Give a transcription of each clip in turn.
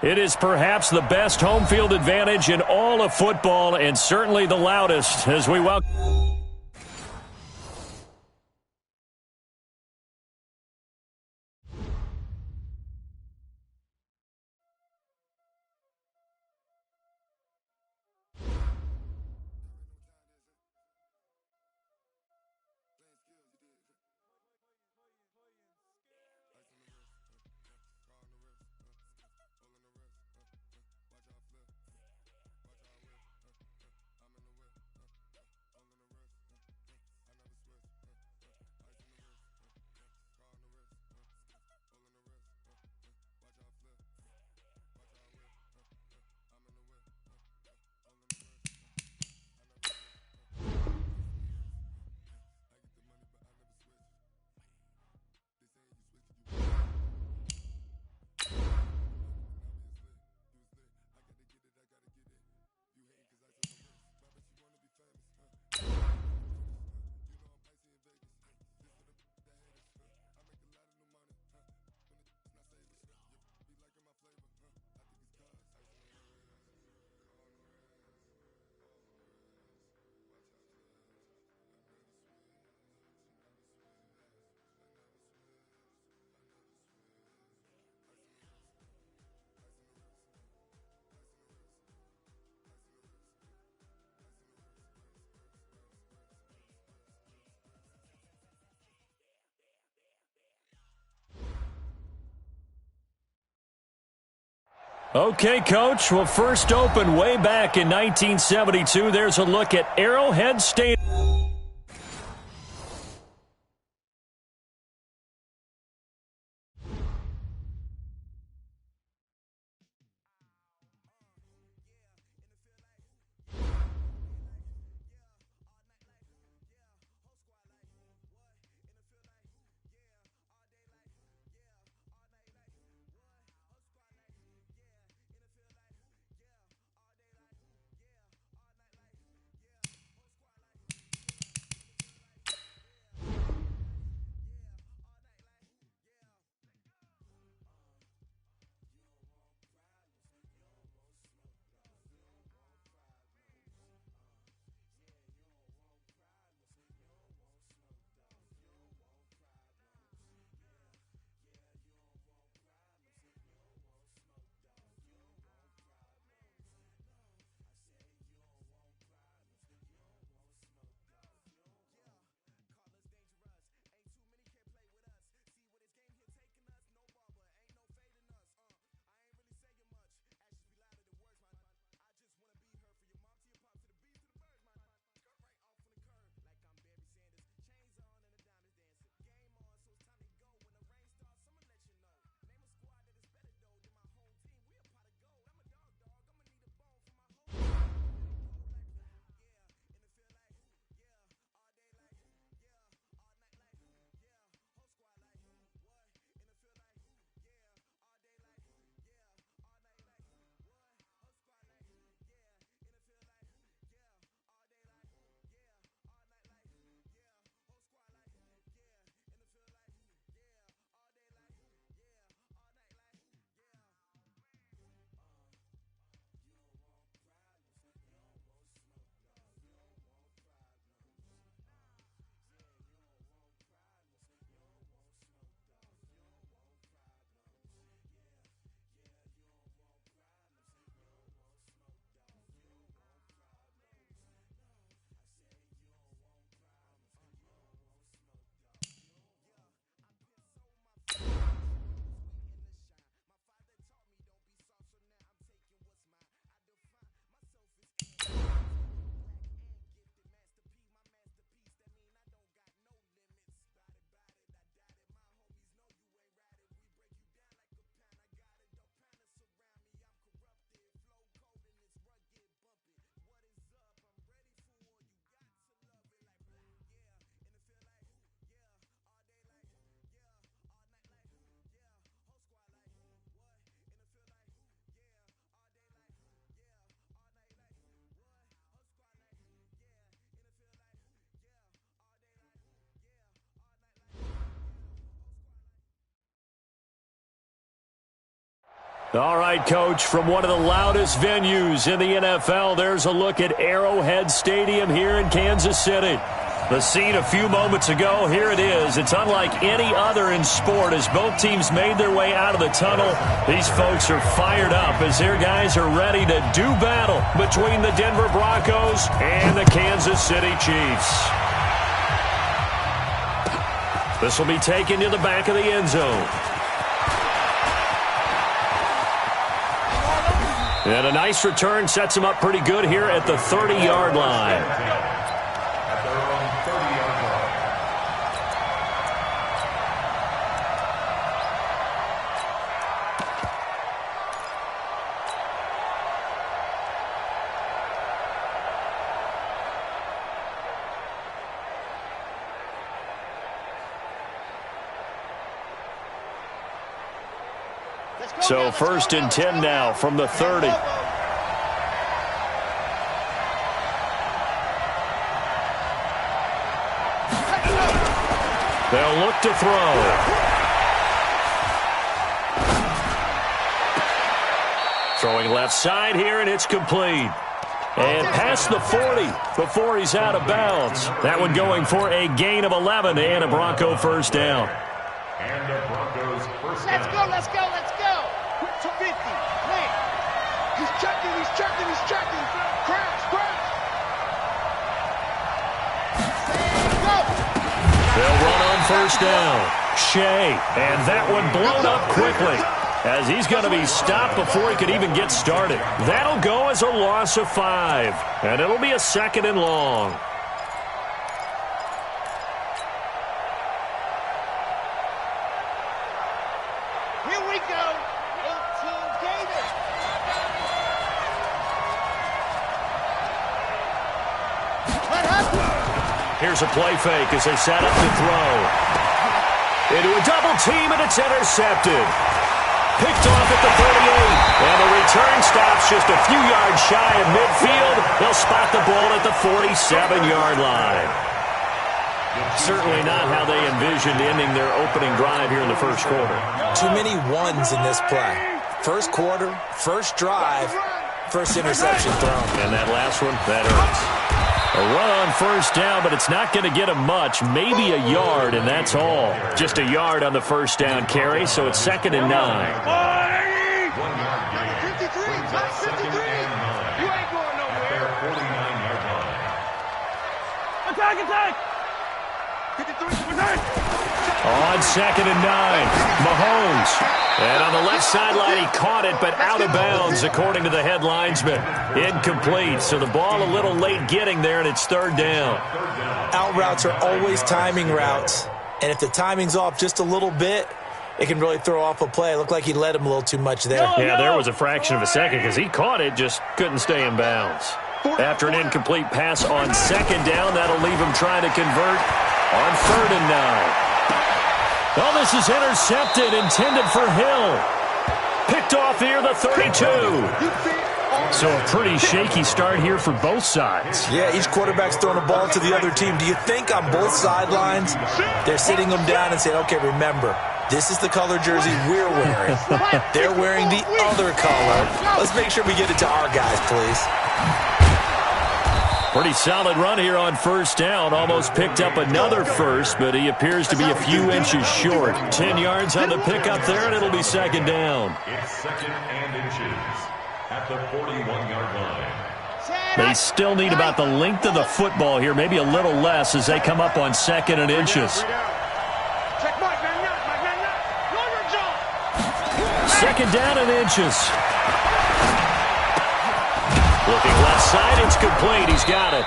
It is perhaps the best home field advantage in all of football and certainly the loudest as we welcome. Okay, Coach. Well, first opened way back in 1972. There's a look at Arrowhead Stadium. All right, Coach, from one of the loudest venues in the NFL, there's a look at Arrowhead Stadium here in Kansas City. The scene a few moments ago, here it is. It's unlike any other in sport as both teams made their way out of the tunnel. These folks are fired up as their guys are ready to do battle between the Denver Broncos and the Kansas City Chiefs. This will be taken to the back of the end zone. And a nice return sets him up pretty good here at the 30-yard line. So 1st and 10 now from the 30. They'll look to throw. Throwing left side here, and it's complete. And past the 40 before he's out of bounds. That one going for a gain of 11 and a Bronco first down. And the Broncos first down. Let's go, let's go, let's go. 250. Man. He's checking, he's checking, he's checking. Crash, crash. Go. They'll run on first down. Shea. And that one blown up quickly as he's going to be stopped before he could even get started. That'll go as a loss of 5. And it'll be a 2nd and long. Here's a play fake as they set up to throw. Into a double team, and it's intercepted. Picked off at the 38. And the return stops just a few yards shy of midfield. They'll spot the ball at the 47-yard line. Certainly not how they envisioned ending their opening drive here in the first quarter. Too many ones in this play. First quarter, first drive, first interception thrown. And that last one, that hurts. A run on first down, but it's not going to get him much. Maybe a yard, and that's all. Just a yard on the first down carry, so it's 2nd and 9. 1 yard gain. 53, 53. You ain't going nowhere. 49-yard line. Attack, attack. 53, attack. On 2nd and 9, Mahomes. And on the left sideline, he caught it, but out of bounds, according to the head linesman. Incomplete, so the ball a little late getting there, and it's 3rd down. Out routes are always timing routes, and if the timing's off just a little bit, it can really throw off a play. It looked like he led him a little too much there. Yeah, there was a fraction of a second because he caught it, just couldn't stay in bounds. After an incomplete pass on 2nd down, that'll leave him trying to convert on 3rd and 9. Well, this is intercepted, intended for Hill. Picked off here, the 32. So a pretty shaky start here for both sides. Yeah, each quarterback's throwing a ball to the other team. Do you think on both sidelines they're sitting them down and saying, okay, remember, this is the color jersey we're wearing. They're wearing the other color. Let's make sure we get it to our guys, please. Pretty solid run here on first down. Almost picked up another first, but he appears to be a few inches short. 10 yards on the pickup there, and it'll be 2nd down. It's 2nd and inches at the 41-yard line. They still need about the length of the football here, maybe a little less as they come up on 2nd and inches. 2nd down and inches. Looking left side, it's complete. He's got it.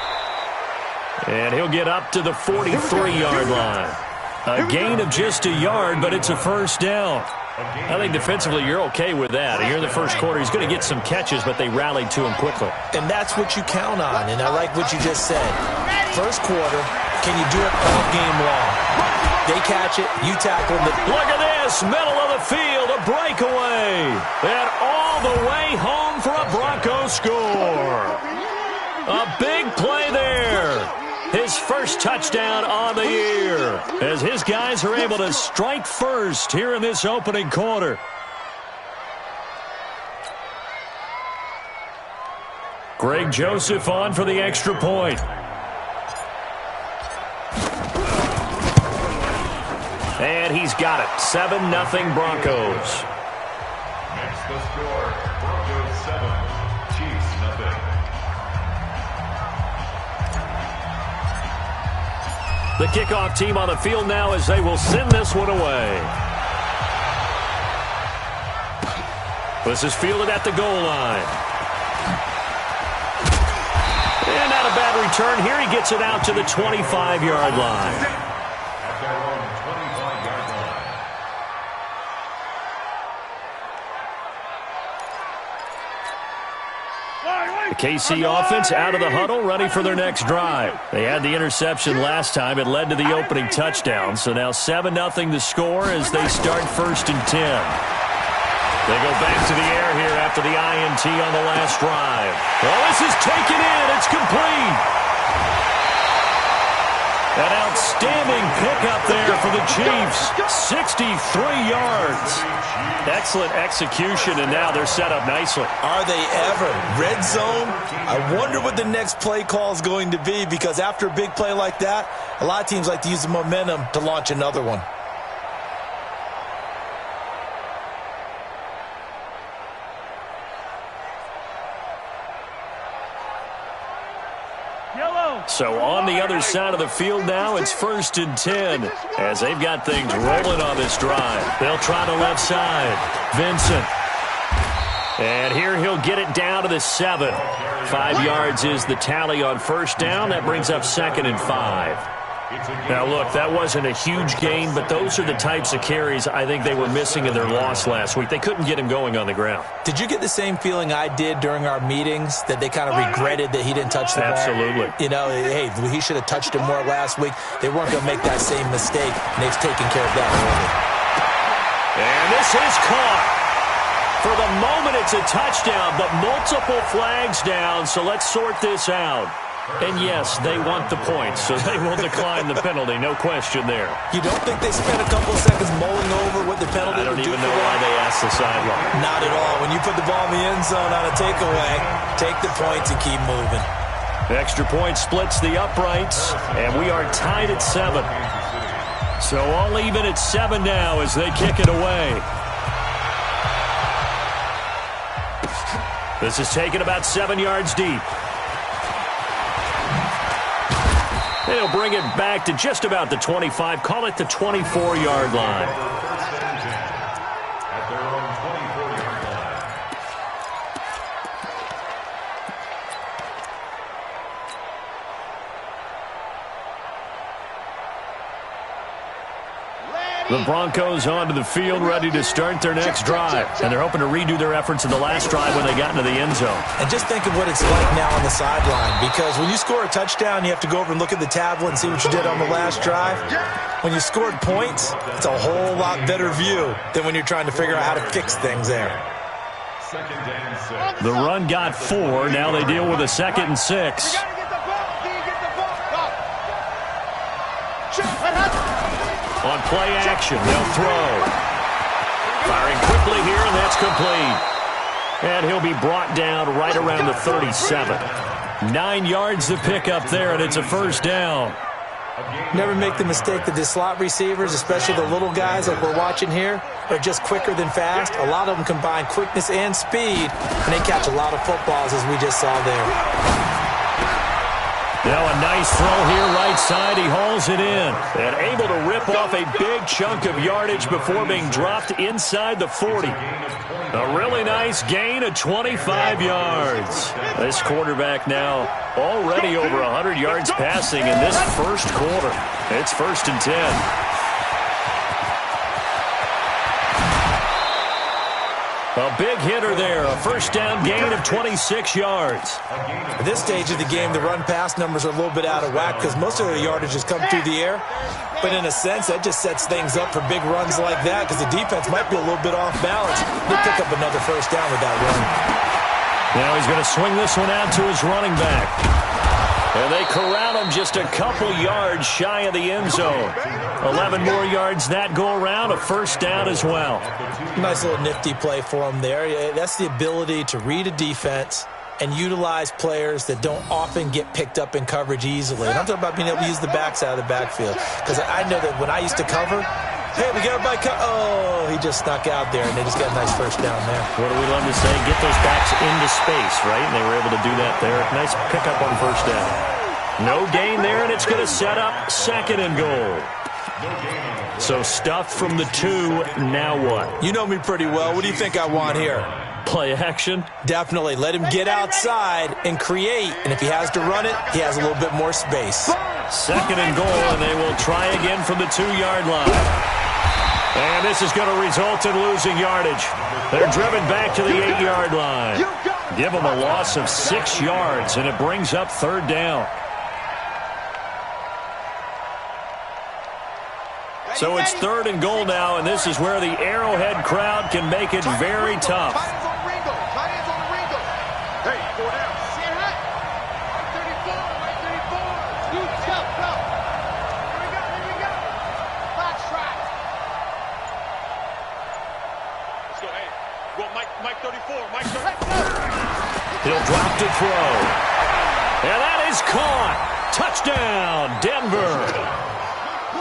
And he'll get up to the 43-yard line. A gain of just a yard, but it's a first down. I think defensively you're okay with that. Here in the first quarter, he's going to get some catches, but they rallied to him quickly. And that's what you count on, and I like what you just said. First quarter, can you do it all game long? They catch it, you tackle them. Look at this, middle of the field, a breakaway. And all the way home for a Bronco score. A big play there. His first touchdown on the year as his guys are able to strike first here in this opening quarter. Greg Joseph on for the extra point. And he's got it. 7-0 Broncos. Next the score, Broncos 7, Chiefs 0. The kickoff team on the field now as they will send this one away. This is fielded at the goal line. And not a bad return. Here he gets it out to the 25-yard line. At their own 25-yard line. The KC offense out of the huddle, ready for their next drive. They had the interception last time. It led to the opening touchdown. So now 7-0 the score as they start 1st and 10. They go back to the air here after the INT on the last drive. Oh, this is taken in. It's complete. An outstanding pickup there for the Chiefs. 63 yards. Excellent execution, and now they're set up nicely. Are they ever? Red zone? I wonder what the next play call is going to be, because after a big play like that, a lot of teams like to use the momentum to launch another one. So on the other side of the field now, it's 1st and 10 as they've got things rolling on this drive. They'll try the left side. Vincent. And here he'll get it down to the 7. 5 yards is the tally on 1st down. That brings up 2nd and 5. Now, look, that wasn't a huge gain, but those are the types of carries I think they were missing in their loss last week. They couldn't get him going on the ground. Did you get the same feeling I did during our meetings, that they kind of regretted that he didn't touch the ball? Absolutely. You know, hey, he should have touched it more last week. They weren't going to make that same mistake, and they've taken care of that early. And this is caught. For the moment, it's a touchdown, but multiple flags down, so let's sort this out. And yes, they want the points, so they will decline the penalty, no question there. You don't think they spent a couple seconds mulling over what the penalty I don't would do even for know them? why they asked the sideline. Not at all. When you put the ball in the end zone on a takeaway, take the points and keep moving. The extra point splits the uprights, and we are tied at 7. So all even at 7 now as they kick it away. This is taken about 7 yards deep. They'll bring it back to just about the 25. Call it the 24-yard line. At their own 24-yard line. The Broncos onto the field, ready to start their next drive. And they're hoping to redo their efforts in the last drive when they got into the end zone. And just think of what it's like now on the sideline, because when you score a touchdown, you have to go over and look at the tablet and see what you did on the last drive. When you scored points, it's a whole lot better view than when you're trying to figure out how to fix things there. 2nd and 6. The run got 4. Now they deal with a 2nd and 6. On play action, they'll throw. Firing quickly here, and that's complete. And he'll be brought down right around the 37. 9 yards to pick up there, and it's a 1st down. Never make the mistake that the slot receivers, especially the little guys like we're watching here, are just quicker than fast. A lot of them combine quickness and speed, and they catch a lot of footballs, as we just saw there. Now a nice throw here, right side. He hauls it in. And able to rip off a big chunk of yardage before being dropped inside the 40. A really nice gain of 25 yards. This quarterback now already over 100 yards passing in this 1st quarter. It's 1st and 10. A big hitter there, a 1st down gain of 26 yards. At this stage of the game, the run-pass numbers are a little bit out of whack because most of the yardage has come through the air. But in a sense, that just sets things up for big runs like that because the defense might be a little bit off balance. They'll pick up another 1st down with that run. Now he's going to swing this one out to his running back. And they corral him just a couple yards shy of the end zone. 11 more yards that go around, a 1st down as well. Nice little nifty play for him there. That's the ability to read a defense and utilize players that don't often get picked up in coverage easily. And I'm talking about being able to use the backside of the backfield. Because I know that when I used to cover, hey, we got everybody oh, he just snuck out there, and they just got a nice first down there. What do we love to say? Get those backs into space, right? And they were able to do that there. Nice pickup on first down. No gain there, and it's going to set up second and goal. So stuff from the 2, now what? You know me pretty well. What do you think I want here? Play action? Definitely. Let him get outside and create. And if he has to run it, he has a little bit more space. Second and goal, and they will try again from the 2-yard line. And this is going to result in losing yardage. They're driven back to the 8-yard line. Give them a loss of 6 yards, and it brings up third down. So it's third and goal now, and this is where the Arrowhead crowd can make it very tough. Hey, 4 down. Stand right. Right 34. You jump, go. Here we go. Box track. Let's go, hey. Go, Mike 34. Mike 34. He'll drop to throw. And that is caught. Touchdown, Denver.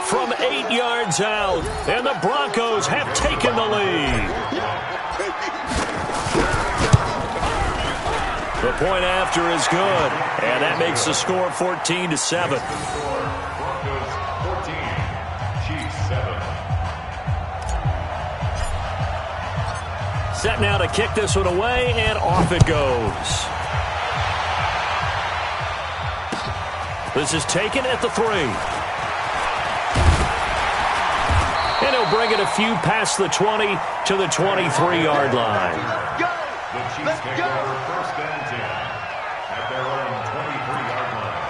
From 8 yards out, and the Broncos have taken the lead. The point after is good, and that makes the score 14-7. Broncos 14, Chiefs 7. Set now to kick this one away, and off it goes. This is taken at the 3. And he'll bring it a few past the 20 to the 23-yard line. Go! The Chiefs take over first and 10 at their own 23-yard line.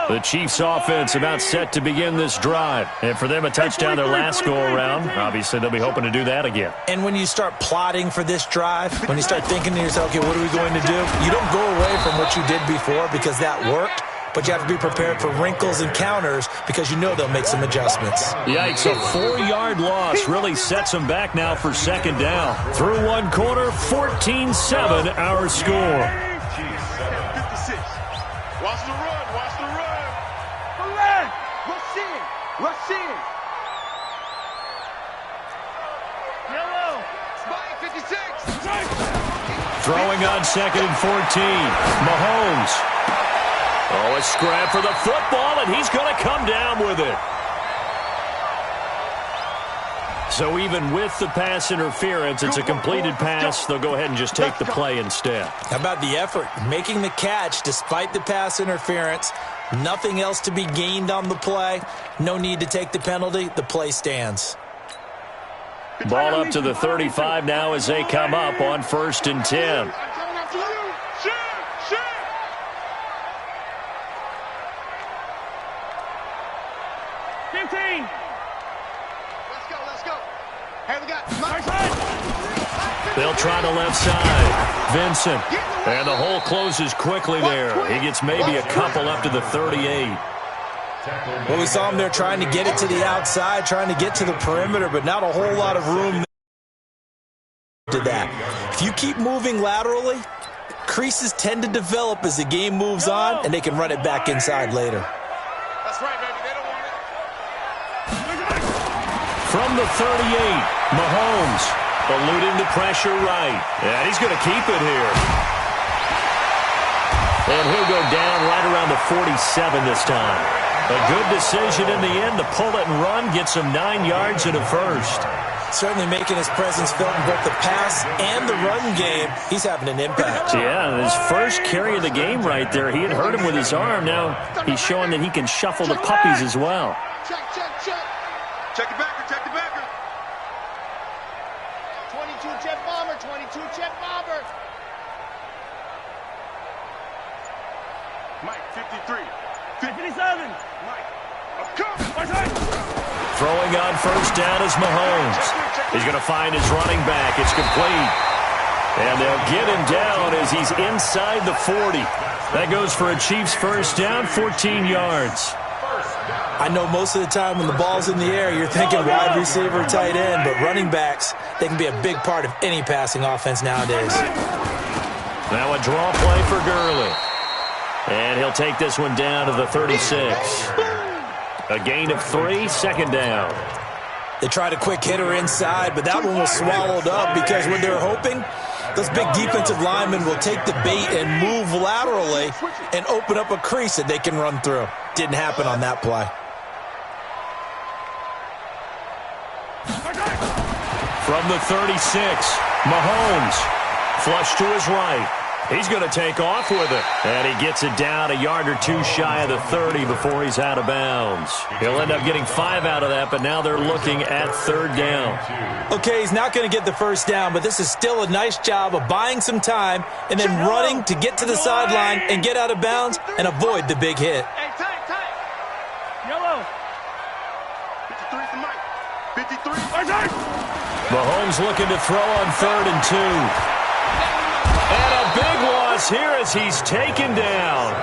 The Chiefs offense about set to begin this drive. And for them, a touchdown their last go-around. Obviously, they'll be hoping to do that again. And when you start plotting for this drive, when you start thinking to yourself, okay, what are we going to do? You don't go away from what you did before because that worked, but you have to be prepared for wrinkles and counters because you know they'll make some adjustments. Yikes, a 4-yard loss really sets them back now for second down. Through one quarter, 14-7 our score. Chiefs 7. 56. Watch the run. Watch the run. Rush in. Yellow. Spike 56. Throwing on second and 14. Mahomes. Oh, a scrap for the football, and he's going to come down with it. So even with the pass interference, it's a completed pass. They'll go ahead and just take the play instead. How about the effort? Making the catch despite the pass interference. Nothing else to be gained on the play. No need to take the penalty. The play stands. Ball up to the 35 now as they come up on first and 10. They'll try the left side. Vincent. And the hole closes quickly there. He gets maybe a couple up to the 38. Well, we saw him there trying to get it to the outside, trying to get to the perimeter, but not a whole lot of room to that. If you keep moving laterally, creases tend to develop as the game moves on, and they can run it back inside later. That's right, baby. They don't want it. From the 38, Mahomes. Eluding the pressure right. And he's going to keep it here. And he'll go down right around the 47 this time. A good decision in the end to pull it and run, gets him 9 yards and a first. Certainly making his presence felt in both the pass and the run game. He's having an impact. Yeah, his first carry of the game right there. He had hurt him with his arm. Now he's showing that he can shuffle the puppies as well. Check. Check the backer. 22 jet bomber. Mike, 53. 57. Mike. Throwing on first down is Mahomes. He's going to find his running back. It's complete. And they'll get him down as he's inside the 40. That goes for a Chiefs first down, 14 yards. First down. I know most of the time when the ball's in the air, you're thinking wide receiver, tight end, but running backs, they can be a big part of any passing offense nowadays. Now a draw play for Gurley. And he'll take this one down to the 36. A gain of 3, second down. They tried a quick hitter inside, but that one was swallowed up because when they're hoping, those big defensive linemen will take the bait and move laterally and open up a crease that they can run through. Didn't happen on that play. From the 36, Mahomes, flush to his right. He's going to take off with it. And he gets it down a yard or two shy of the 30 before he's out of bounds. He'll end up getting 5 out of that, but now they're looking at third down. Okay, he's not going to get the first down, but this is still a nice job of buying some time and then running to get to the sideline and get out of bounds and avoid the big hit. Hey, tight. Yellow. 53 for Mike. 53. Mahomes looking to throw on 3rd and 2. And a big loss here as he's taken down.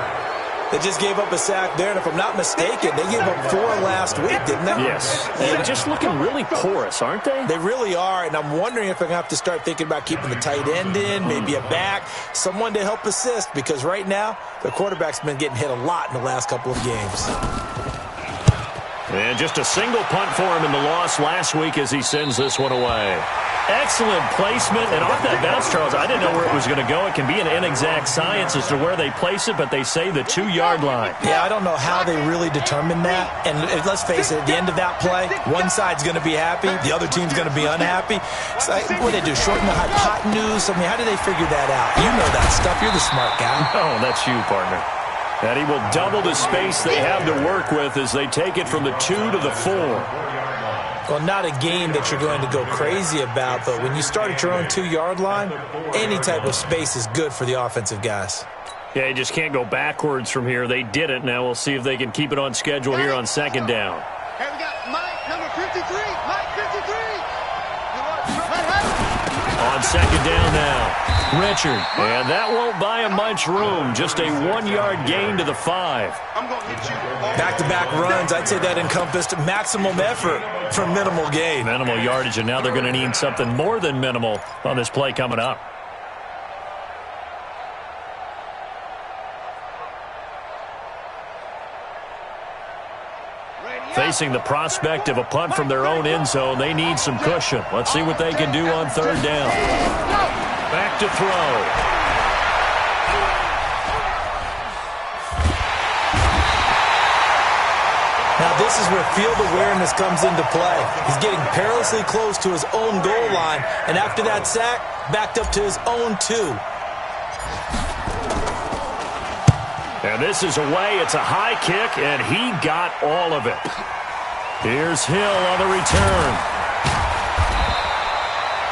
They just gave up a sack there, and if I'm not mistaken, they gave up 4 last week, didn't they? Yes. They're just looking really porous, aren't they? They really are, and I'm wondering if they're going to have to start thinking about keeping the tight end in, maybe a back, someone to help assist, because right now, the quarterback's been getting hit a lot in the last couple of games. And just a single punt for him in the loss last week as he sends this one away. Excellent placement, and off that bounce, Charles, I didn't know where it was going to go. It can be an inexact science as to where they place it, but they say the 2-yard line. Yeah, I don't know how they really determine that. And let's face it, at the end of that play, one side's going to be happy, the other team's going to be unhappy. It's like, what do they do, shorten the hypotenuse? I mean, how do they figure that out? You know that stuff. You're the smart guy. Oh, that's you, partner. And he will double the space they have to work with as they take it from the 2 to the 4. Well, not a game that you're going to go crazy about, but when you start at your own 2-yard line, any type of space is good for the offensive guys. Yeah, you just can't go backwards from here. They didn't. Now we'll see if they can keep it on schedule here on second down. Hey, we got Mike, number 53. Mike, 53. On second down now, Richard. And that won't buy him much room. Just a 1-yard gain to the 5. I'm going to hit you. Back-to-back runs, I'd say that encompassed maximum effort for minimal gain. Minimal yardage, and now they're going to need something more than minimal on this play coming up. Facing the prospect of a punt from their own end zone, they need some cushion. Let's see what they can do on third down. Back to throw. Now this is where field awareness comes into play. He's getting perilously close to his own goal line, and after that sack, backed up to his own 2. And this is away. It's a high kick, and he got all of it. Here's Hill on the return.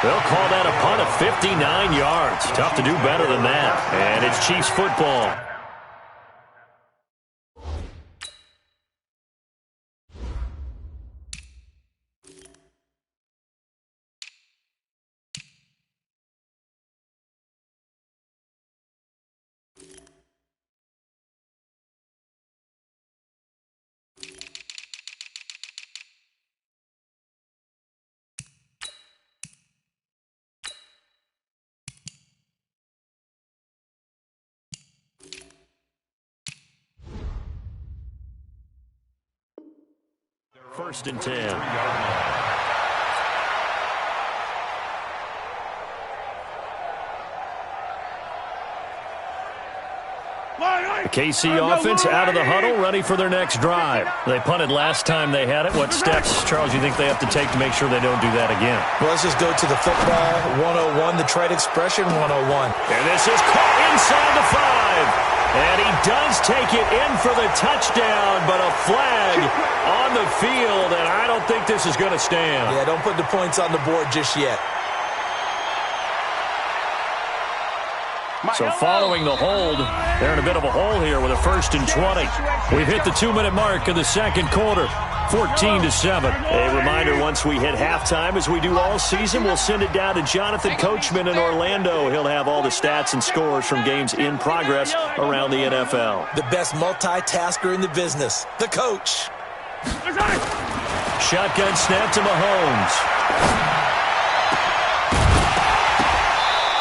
They'll call that a punt of 59 yards. Tough to do better than that. And it's Chiefs football. First and 10. The KC offense out of the huddle, ready for their next drive. They punted last time they had it. What steps, Charles, you think they have to take to make sure they don't do that again? Well, let's just go to the football 101, the trade expression 101. And this is caught inside the 5. And he does take it in for the touchdown, but a flag on the field, and I don't think this is going to stand. Yeah, don't put the points on the board just yet. So following the hold, they're in a bit of a hole here with a 1st and 20. We've hit the 2-minute mark of the second quarter, 14-7. A reminder, once we hit halftime, as we do all season, we'll send it down to Jonathan Coachman in Orlando. He'll have all the stats and scores from games in progress around the NFL. The best multitasker in the business, the coach. Shotgun snap to Mahomes.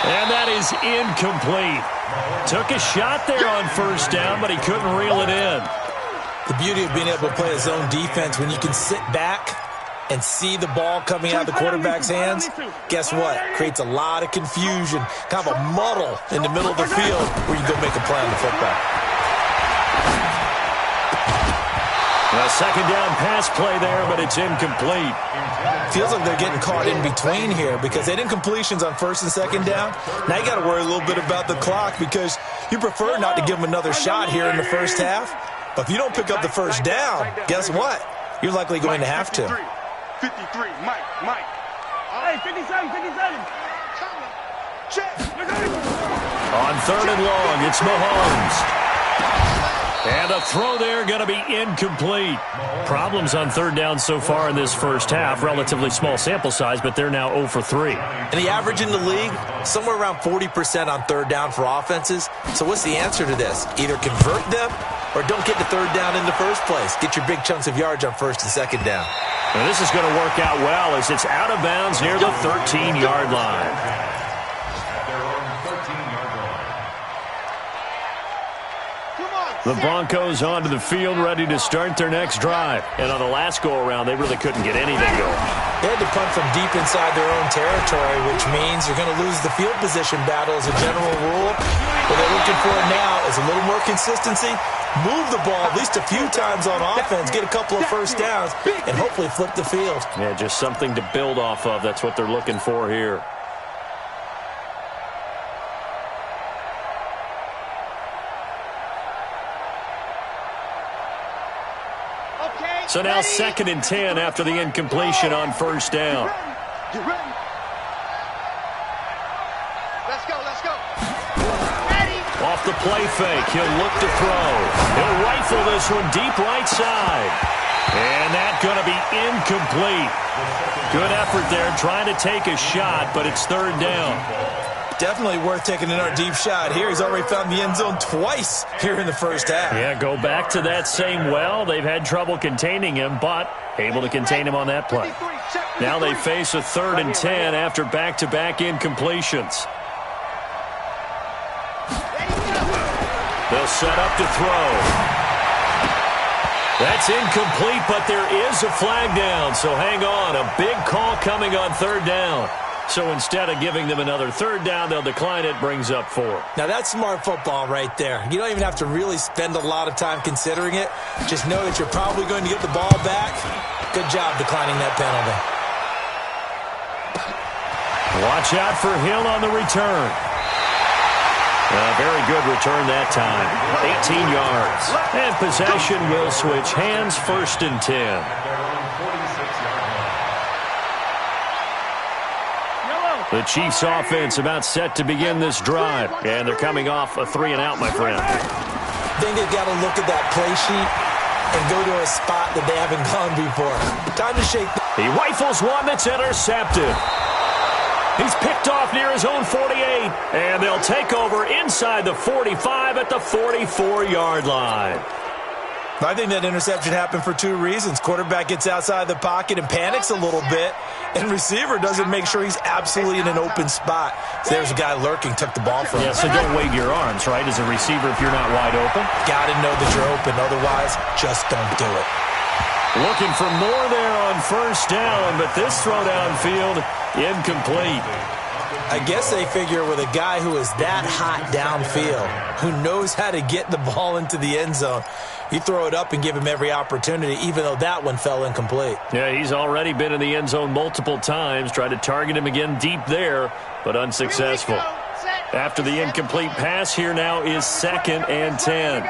And that is incomplete. Took a shot there on first down, but he couldn't reel it in. The beauty of being able to play a zone defense when you can sit back and see the ball coming out of the quarterback's hands, guess what? Creates a lot of confusion, kind of a muddle in the middle of the field where you go make a play on the football. A second down pass play there, but it's incomplete. Feels like they're getting caught in between here because they didn't completions on first and second down. Now you got to worry a little bit about the clock because you prefer not to give them another shot here in the first half. But if you don't pick up the first down, guess what? You're likely going to have to. 53, Mike. Hey, 57. Check. On third and long, it's Mahomes. And a throw there going to be incomplete. Problems on third down so far in this first half. Relatively small sample size, but they're now 0 for 3. And the average in the league, somewhere around 40% on third down for offenses. So what's the answer to this? Either convert them or don't get to third down in the first place. Get your big chunks of yards on first and second down. And this is going to work out well as it's out of bounds near the 13-yard line. The Broncos onto the field, ready to start their next drive. And on the last go-around, they really couldn't get anything going. They had to punt from deep inside their own territory, which means you're going to lose the field position battle as a general rule. What they're looking for now is a little more consistency, move the ball at least a few times on offense, get a couple of first downs, and hopefully flip the field. Yeah, just something to build off of. That's what they're looking for here. So now second and 10 after the incompletion on first down. Get ready. Let's go. Ready. Off the play fake, he'll look to throw. He'll rifle this one deep right side. And that's going to be incomplete. Good effort there, trying to take a shot, but it's third down. Definitely worth taking another deep shot here. He's already found the end zone twice here in the first half. Yeah, go back to that same well. They've had trouble containing him, but able to contain him on that play. Now they face a third and 10 after back-to-back incompletions. They'll set up to throw. That's incomplete, but there is a flag down, so hang on. A big call coming on third down. So instead of giving them another third down, they'll decline it, brings up 4. Now that's smart football right there. You don't even have to really spend a lot of time considering it. Just know that you're probably going to get the ball back. Good job declining that penalty. Watch out for Hill on the return. A very good return that time. 18 yards. And possession will switch hands, first and 10. The Chiefs offense about set to begin this drive. And they're coming off a 3-and-out, my friend. I think they've got to look at that play sheet and go to a spot that they haven't gone before. Time to shake. He rifles one that's intercepted. He's picked off near his own 48. And they'll take over inside the 45 at the 44-yard line. I think that interception happened for 2 reasons. Quarterback gets outside the pocket and panics a little bit, and receiver doesn't make sure he's absolutely in an open spot. So there's a guy lurking, took the ball from him. Yeah, so don't wave your arms, right, as a receiver if you're not wide open. Got to know that you're open. Otherwise, just don't do it. Looking for more there on first down, but this throw downfield, incomplete. I guess they figure with a guy who is that hot downfield, who knows how to get the ball into the end zone, you throw it up and give him every opportunity, even though that one fell incomplete. Yeah, he's already been in the end zone multiple times, tried to target him again deep there, but unsuccessful. After the incomplete pass, here now is second and 10.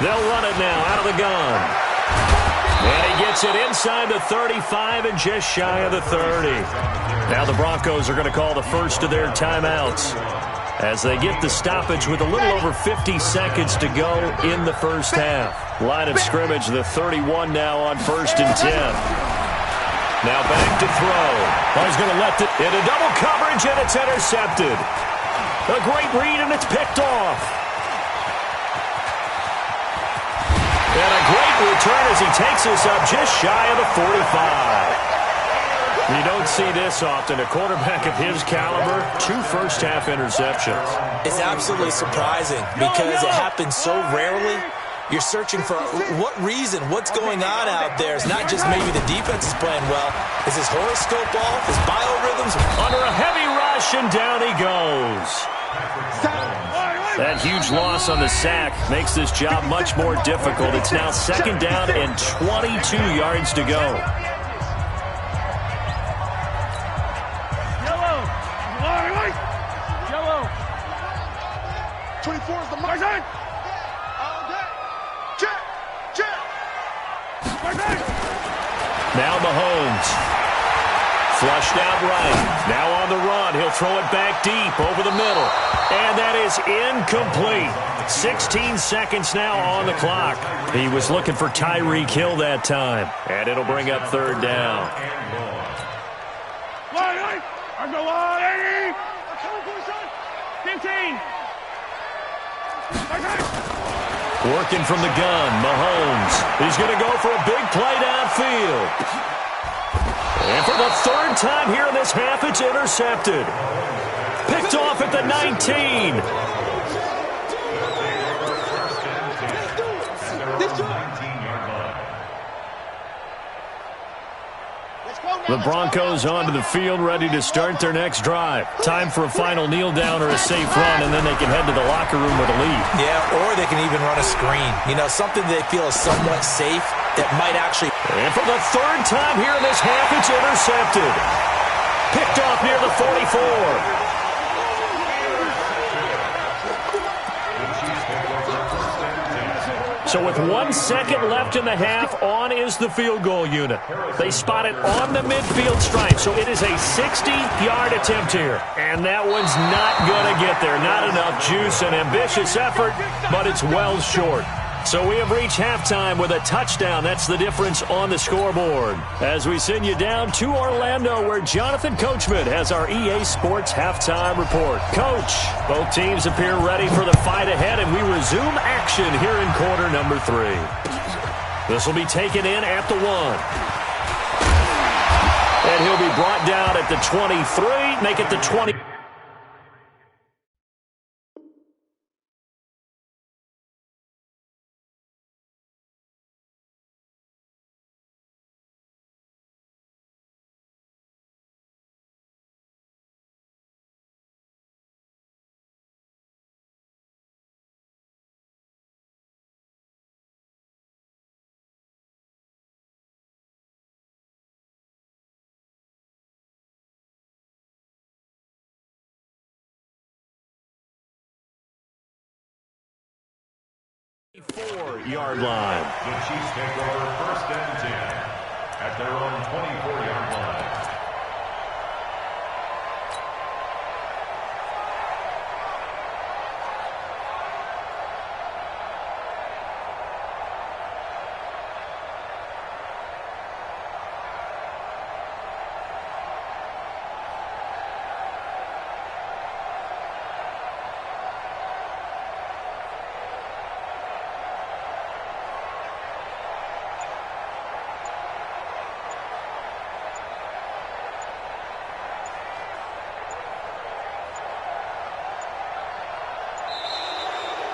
They'll run it now out of the gun. And he gets it inside the 35 and just shy of the 30. Now the Broncos are going to call the first of their timeouts as they get the stoppage with a little over 50 seconds to go in the first half. Line of scrimmage, the 31 now on first and 10. Now back to throw. He's going to let it into double coverage, and it's intercepted. A great read, and it's picked off. And a great return as he takes us up just shy of the 45. You don't see this often. A quarterback of his caliber, 2 first-half interceptions. It's absolutely surprising because it happens so rarely. You're searching for what reason, what's going on out there. It's not just maybe the defense is playing well. Is his horoscope off? His biorhythms? Under a heavy rush, and down he goes. That huge loss on the sack makes this job much more difficult. It's now 2nd down and 22 yards to go. Yellow. 24 is the mark. Now Mahomes. Flushed out right. Now on the run. He'll throw it back deep over the middle. And that is incomplete. 16 seconds now on the clock. He was looking for Tyreek Hill that time. And it'll bring up 3rd down. I'm the line. 15. Working from the gun, Mahomes. He's going to go for a big play downfield. And for the 3rd time here in this half, it's intercepted. Picked off at the 19. The Broncos onto the field, ready to start their next drive. Time for a final kneel down or a safe run, and then they can head to the locker room with a lead. Yeah, or they can even run a screen. You know, something they feel is somewhat safe that might actually... And for the 3rd time here in this half, it's intercepted. Picked off near the 44. So with 1 second left in the half, on is the field goal unit. They spot it on the midfield stripe, so it is a 60-yard attempt here. And that one's not going to get there. Not enough juice, an ambitious effort, but it's well short. So we have reached halftime with a touchdown. That's the difference on the scoreboard. As we send you down to Orlando, where Jonathan Coachman has our EA Sports halftime report. Coach, both teams appear ready for the fight ahead, and we resume action here in quarter number 3. This will be taken in at the 1. And he'll be brought down at the 23, make it the 20. Yard line. The Chiefs take over 1st and 10 at their own 24-yard line.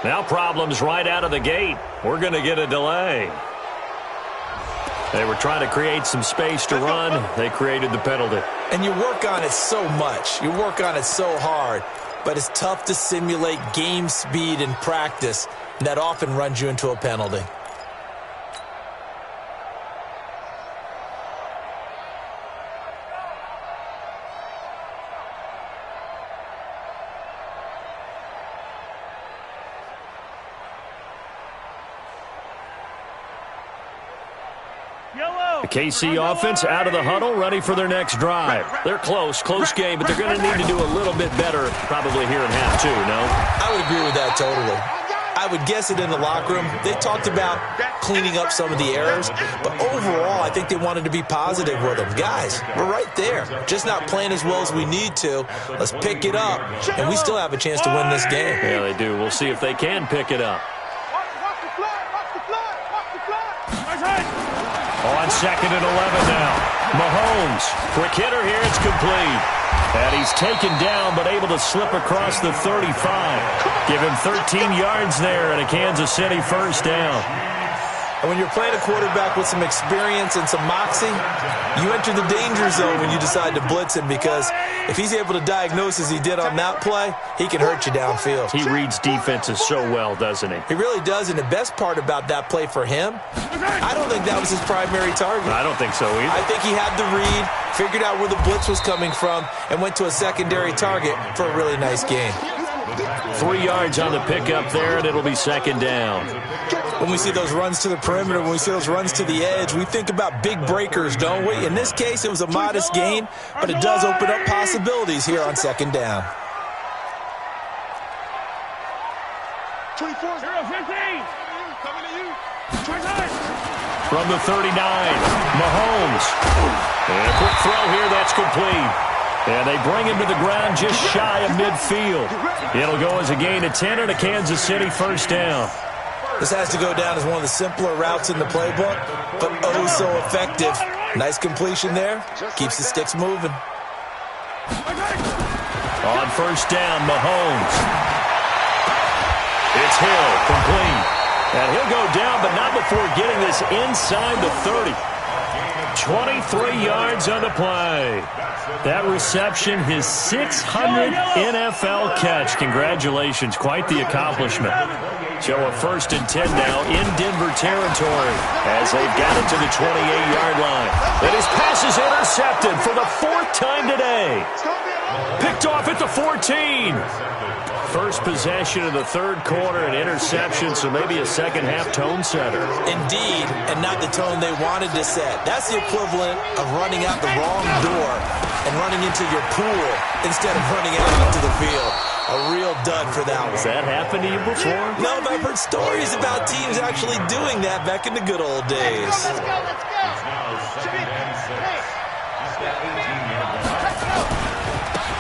Now problems right out of the gate. We're going to get a delay. They were trying to create some space to run. They created the penalty. And you work on it so much. You work on it so hard. But it's tough to simulate game speed in practice. And that often runs you into a penalty. The KC offense out of the huddle, ready for their next drive. They're close game, but they're going to need to do a little bit better probably here in half 2, no? I would agree with that totally. I would guess it in the locker room. They talked about cleaning up some of the errors, but overall, I think they wanted to be positive with them. Guys, we're right there. Just not playing as well as we need to. Let's pick it up, and we still have a chance to win this game. Yeah, they do. We'll see if they can pick it up. On 2nd and 11 now. Mahomes, quick hitter here, it's complete. And he's taken down, but able to slip across the 35. Give him 13 yards there and a Kansas City first down. And when you're playing a quarterback with some experience and some moxie, you enter the danger zone when you decide to blitz him, because if he's able to diagnose as he did on that play, he can hurt you downfield. He reads defenses so well, doesn't he? He really does, and the best part about that play for him, I don't think that was his primary target. I don't think so either. I think he had the read, figured out where the blitz was coming from, and went to a secondary target for a really nice gain. 3 yards on the pickup there, and it'll be 2nd down. When we see those runs to the perimeter, when we see those runs to the edge, we think about big breakers, don't we? In this case, it was a modest gain, but it does open up possibilities here on 2nd down. 24, 0-15. Coming to you. 29. From the 39, Mahomes. And a quick throw here, that's complete. And they bring him to the ground just shy of midfield. It'll go as a gain of 10 and a Kansas City first down. This has to go down as one of the simpler routes in the playbook, but oh so effective. Nice completion there. Keeps the sticks moving. On first down, Mahomes. It's Hill, complete. And he'll go down, but not before getting this inside the 30. 23 yards on the play. That reception, his 600th NFL catch. Congratulations, quite the accomplishment. So a 1st and 10 now in Denver territory as they've got it to the 28-yard line. And his pass is intercepted for the 4th time today. Picked off at the 14. First possession of the 3rd quarter, an interception, so maybe a second-half tone setter. Indeed, and not the tone they wanted to set. That's the equivalent of running out the wrong door and running into your pool instead of running out onto the field. A real dud for that one. Has that happened to you before? No, but I've heard stories about teams actually doing that back in the good old days. Let's go.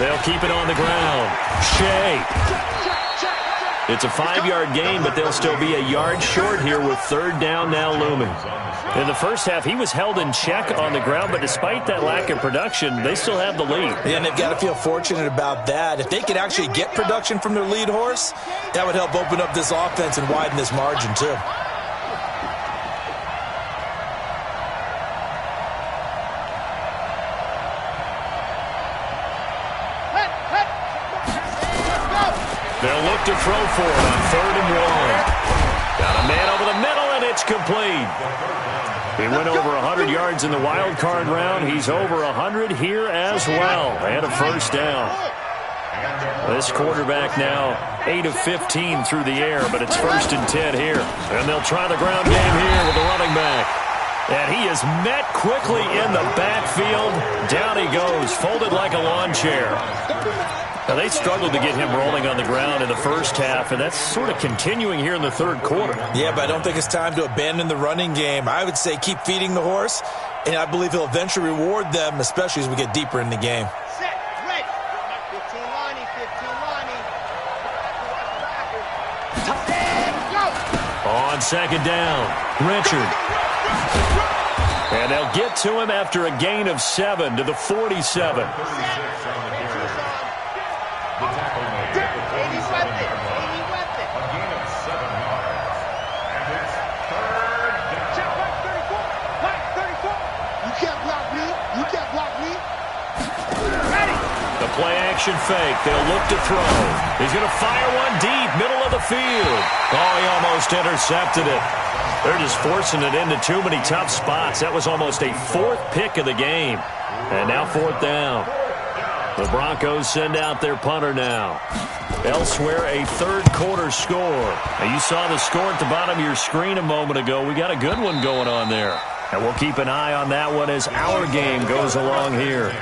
They'll keep it on the ground. Shea. It's a 5-yard gain, but they'll still be a yard short here with 3rd down now looming. In the first half, he was held in check on the ground, but despite that lack of production, they still have the lead. Yeah, and they've got to feel fortunate about that. If they could actually get production from their lead horse, that would help open up this offense and widen this margin too. They'll look to throw for it on 3rd and 1. Got a man over the middle, and it's complete. He went over 100 yards in the wild card round. He's over 100 here as well. And a first down. This quarterback now 8 of 15 through the air, but it's 1st and 10 here. And they'll try the ground game here with the running back. And he is met quickly in the backfield. Down he goes, folded like a lawn chair. Now, they struggled to get him rolling on the ground in the first half, and that's sort of continuing here in the 3rd quarter. Yeah, but I don't think it's time to abandon the running game. I would say keep feeding the horse, and I believe he'll eventually reward them, especially as we get deeper in the game. Set, ready. 15 lining, 15 lining. On 2nd down, Richard. And they'll get to him after a gain of 7 to the 47. Play-action fake. They'll look to throw. He's going to fire one deep, middle of the field. Oh, he almost intercepted it. They're just forcing it into too many tough spots. That was almost a 4th pick of the game. And now 4th down. The Broncos send out their punter now. Elsewhere, a 3rd quarter score. Now, you saw the score at the bottom of your screen a moment ago. We got a good one going on there. And we'll keep an eye on that one as our game goes along here.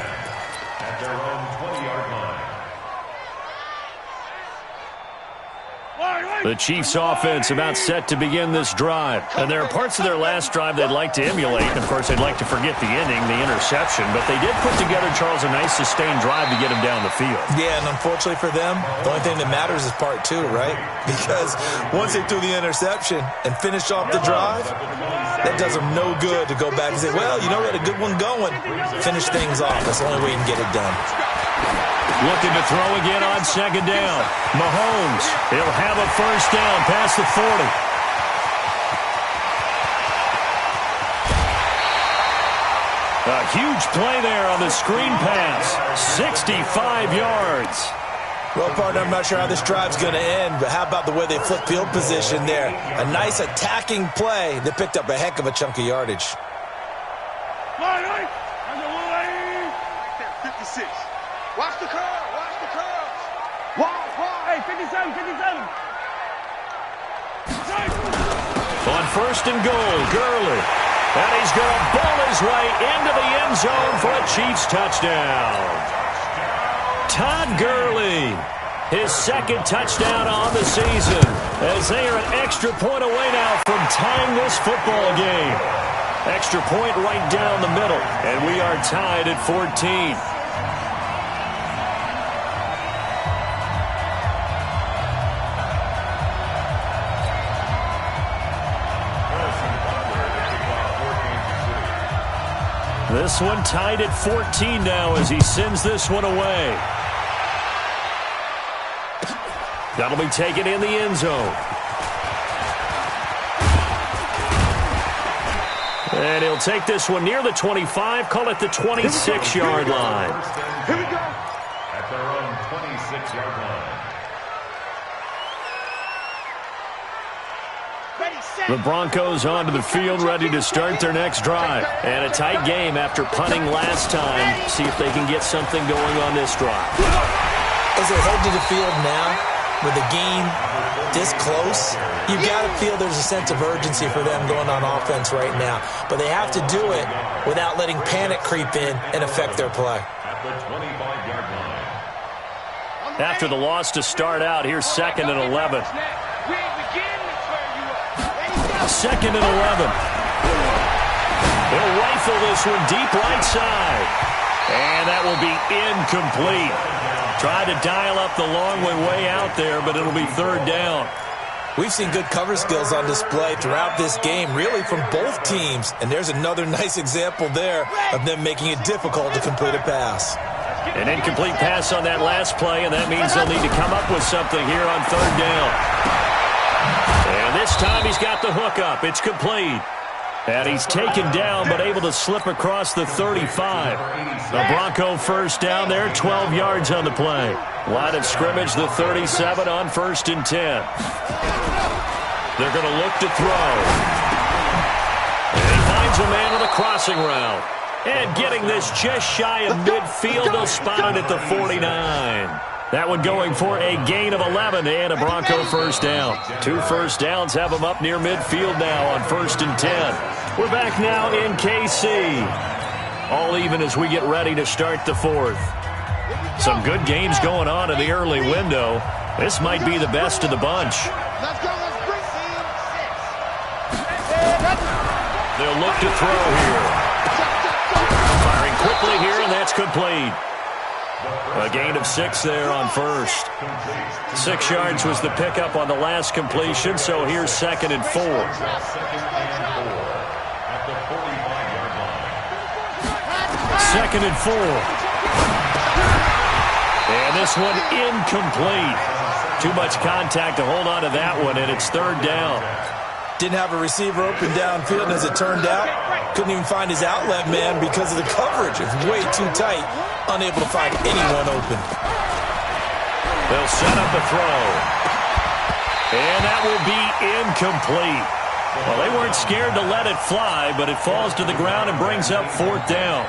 The Chiefs' offense about set to begin this drive. And there are parts of their last drive they'd like to emulate. Of course, they'd like to forget the inning, the interception. But they did put together, Charles, a nice sustained drive to get him down the field. Yeah, and unfortunately for them, the only thing that matters is part two, right? Because once they threw the interception and finished off the drive, that does them no good to go back and say, well, you know, we had a good one going. Finish things off. That's the only way you can get it done. Looking to throw again on second down. Mahomes, he'll have a first down past the 40. A huge play there on the screen pass. 65 yards. Well, partner, I'm not sure how this drive's going to end, but how about the way they flip field position there? A nice attacking play that picked up a heck of a chunk of yardage. 56. Watch the curve. Watch the curve. Hey, 57, 57. On first and goal, Gurley. And he's going to ball his way into the end zone for a Chiefs touchdown. Todd Gurley, his second touchdown on the season, as they are an extra point away now from tying this football game. Extra point right down the middle, and we are tied at 14. This one tied at 14 now as he sends this one away. That'll be taken in the end zone. And he'll take this one near the 25, call it the 26-yard line. Here we go. At their own 26-yard line. The Broncos onto the field, ready to start their next drive. And a tight game after punting last time. See if they can get something going on this drive. As they head to the field now, with the game this close, you've got to feel there's a sense of urgency for them going on offense right now. But they have to do it without letting panic creep in and affect their play. At the 25-yard line. After the loss to start out, here's 2nd and 11. Second and 11. He'll rifle this one deep right side. And that will be incomplete. Tried to dial up the long one way out there, but it'll be 3rd down. We've seen good cover skills on display throughout this game, really from both teams. And there's another nice example there of them making it difficult to complete a pass. An incomplete pass on that last play, and that means they'll need to come up with something here on 3rd down. And this time he's got the hook up. It's complete. And he's taken down but able to slip across the 35. The Bronco first down there, 12 yards on the play. Line of scrimmage, the 37 on 1st and 10. They're going to look to throw. And he finds a man on the crossing route. And getting this just shy of midfield, they'll spot it at the 49. That one going for a gain of 11 and a Bronco first down. 2 first downs have them up near midfield now on 1st and 10. We're back now in KC. All even as we get ready to start the 4th. Some good games going on in the early window. This might be the best of the bunch. They'll look to throw here. Firing quickly here, and that's complete. A gain of 6 there on 1st. 6 yards was the pickup on the last completion, so here's 2nd and 4. At the 45-yard line. 2nd and 4. And this one incomplete. Too much contact to hold on to that one, and it's 3rd down. Didn't have a receiver open downfield, and as it turned out, couldn't even find his outlet man because of the coverage. It's way too tight, unable to find anyone open. They'll set up a throw. And that will be incomplete. Well, they weren't scared to let it fly, but it falls to the ground and brings up 4th down.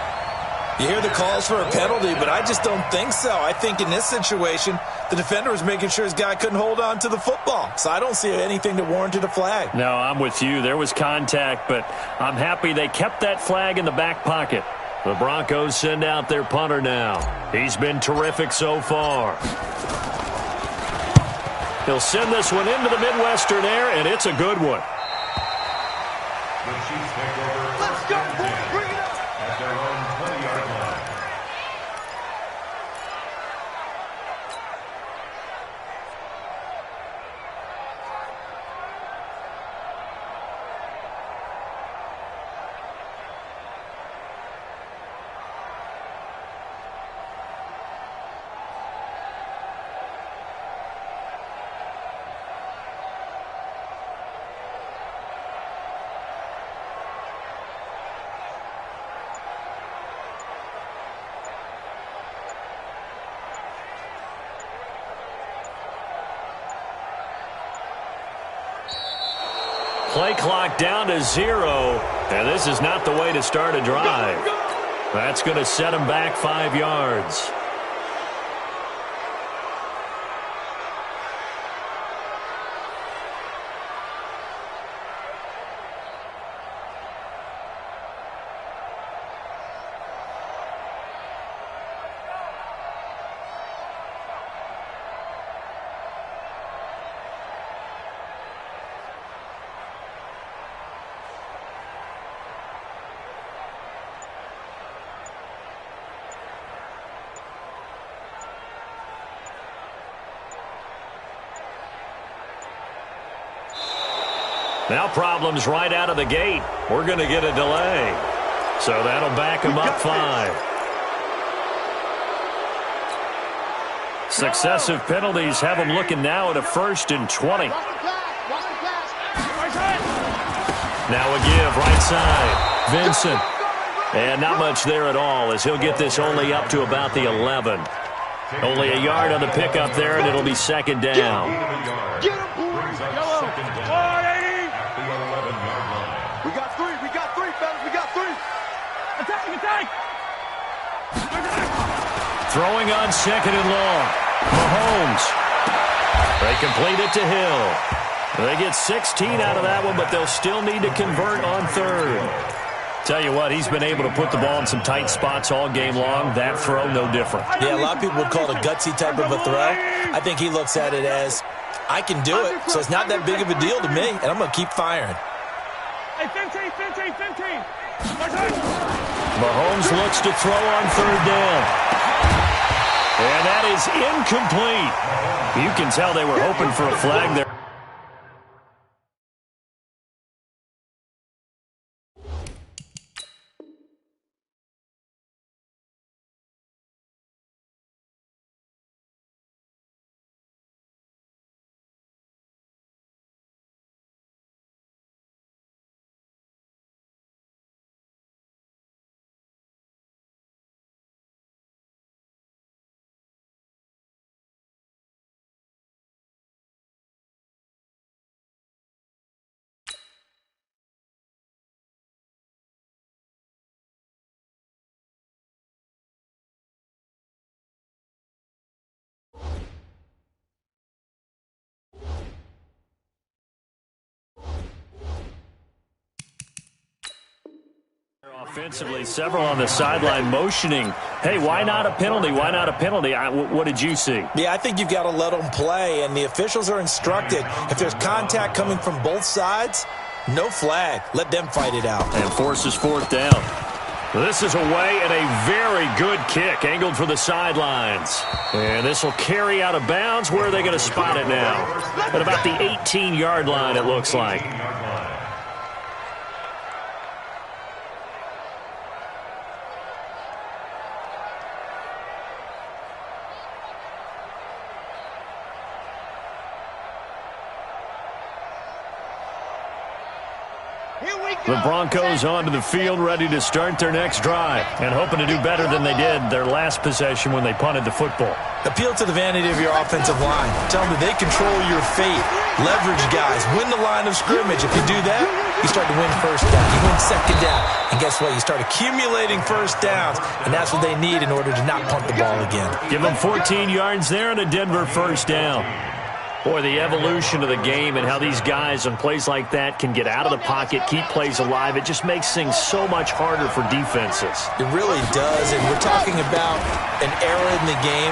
You hear the calls for a penalty, but I just don't think so. I think in this situation, the defender was making sure his guy couldn't hold on to the football. So I don't see anything that warranted a flag. No, I'm with you. There was contact, but I'm happy they kept that flag in the back pocket. The Broncos send out their punter now. He's been terrific so far. He'll send this one into the Midwestern air, and it's a good one. The Chiefs take over. Let's go, boys. Bring it up. At their own 20-yard line. Play clock down to 0, and this is not the way to start a drive. That's going to set him back 5 yards. Now problems right out of the gate. We're going to get a delay. So that'll back him up 5. Successive penalties have him looking now at a 1st and 20. Now a give right side. Vincent. And not much there at all as he'll get this only up to about the 11. Only a yard on the pickup there, and it'll be 2nd down. Get him, boys. Yellow. 180. We got 3. We got 3, fellas. We got 3. Attack, attack. Throwing on 2nd and long. Mahomes. They complete it to Hill. They get 16 out of that one, but they'll still need to convert on 3rd. Tell you what, he's been able to put the ball in some tight spots all game long. That throw, no different. Yeah, a lot of people would call it a gutsy type of a throw. I think he looks at it as, I can do it, so it's not that big of a deal to me, and I'm going to keep firing. Hey, 15. Mahomes looks to throw on 3rd down. And that is incomplete. You can tell they were hoping for a flag there. Offensively, several on the sideline motioning, hey, why not a penalty? Why not a penalty? What did you see? Yeah, I think you've got to let them play, and the officials are instructed. If there's contact coming from both sides, no flag. Let them fight it out. And forces 4th down. This is away and a very good kick, angled for the sidelines. And this will carry out of bounds. Where are they going to spot it now? At about the 18-yard line, it looks like. The Broncos onto the field, ready to start their next drive, and hoping to do better than they did their last possession when they punted the football. Appeal to the vanity of your offensive line. Tell them that they control your fate. Leverage guys. Win the line of scrimmage. If you do that, you start to win 1st down. You win 2nd down. And guess what? You start accumulating 1st downs, and that's what they need in order to not punt the ball again. Give them 14 yards there and a Denver 1st down. Boy, the evolution of the game and how these guys on plays like that can get out of the pocket, keep plays alive, it just makes things so much harder for defenses. It really does, and we're talking about an era in the game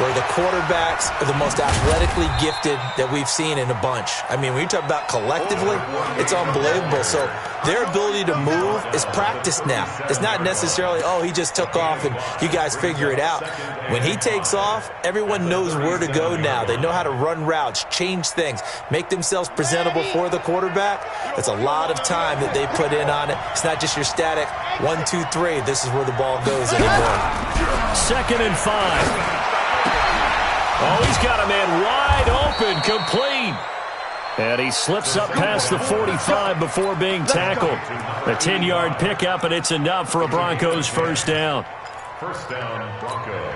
where the quarterbacks are the most athletically gifted that we've seen in a bunch. I mean, when you talk about collectively, it's unbelievable. So their ability to move is practiced now. It's not necessarily, oh, he just took off and you guys figure it out. When he takes off, everyone knows where to go now. They know how to run routes, change things, make themselves presentable for the quarterback. It's a lot of time that they put in on it. It's not just your static 1, 2, 3. This is where the ball goes anymore. 2nd and 5. Oh, he's got a man wide open, complete. And he slips up past the 45 before being tackled. A 10-yard pickup, and it's enough for a Broncos first down. First down, Broncos.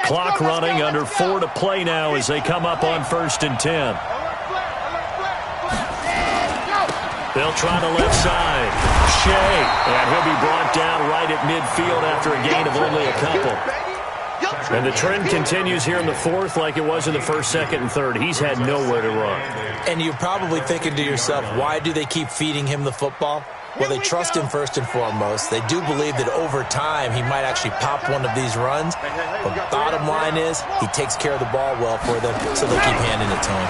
Clock running, under 4 to play now as they come up on 1st and 10. They'll try the left side. Shea, and he'll be brought down right at midfield after a gain of only a couple. And the trend continues here in the 4th like it was in the 1st, 2nd, and 3rd. He's had nowhere to run. And you're probably thinking to yourself, why do they keep feeding him the football? Well, they trust him first and foremost. They do believe that over time he might actually pop one of these runs. But bottom line is he takes care of the ball well for them, so they keep handing it to him.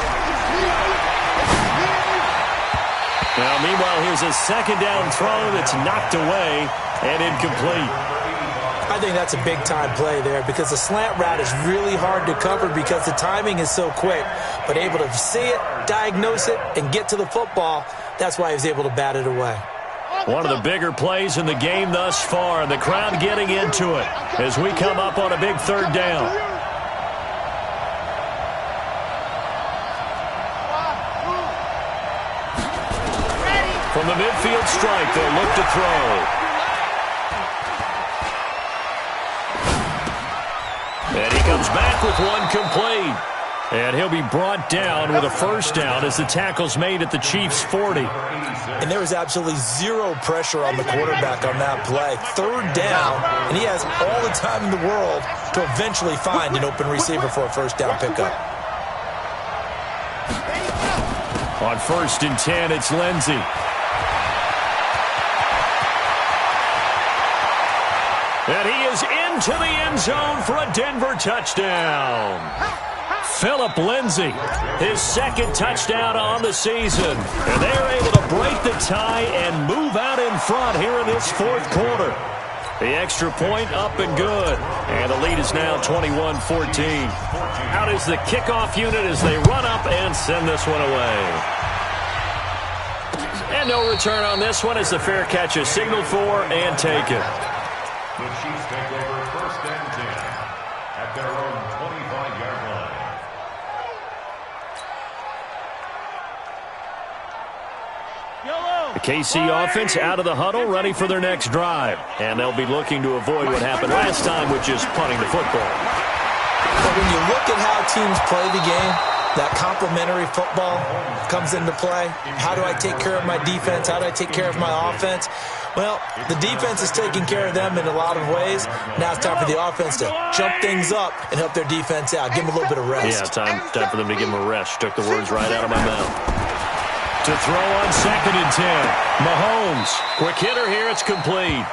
Now, meanwhile, here's a 2nd down throw that's knocked away and incomplete. I think that's a big-time play there because the slant route is really hard to cover because the timing is so quick. But able to see it, diagnose it, and get to the football, that's why he was able to bat it away. One of the bigger plays in the game thus far, and the crowd getting into it as we come up on a big 3rd down. From the midfield stripe, they'll look to throw. And he comes back with one complete. And he'll be brought down with a first down as the tackle's made at the Chiefs' 40. And there was absolutely zero pressure on the quarterback on that play. 3rd down, and he has all the time in the world to eventually find an open receiver for a first down pickup. On 1st and 10, it's Lindsey. And he is into the end zone for a Denver touchdown. Phillip Lindsay, his 2nd touchdown on the season. And they're able to break the tie and move out in front here in this 4th quarter. The extra point up and good. And the lead is now 21-14. Out is the kickoff unit as they run up and send this one away. And no return on this one as the fair catch is signaled for and taken. The Chiefs take over 1st and 10 at their own 25-yard line. The KC offense out of the huddle, ready for their next drive. And they'll be looking to avoid what happened last time, which is punting the football. But when you look at how teams play the game, that complementary football comes into play. How do I take care of my defense? How do I take care of my offense? Well, the defense is taking care of them in a lot of ways. Now it's time for the offense to jump things up and help their defense out. Give them a little bit of rest. Yeah, time for them to give them a rest. Took the words right out of my mouth. To throw on 2nd and 10. Mahomes, quick hitter here, it's complete.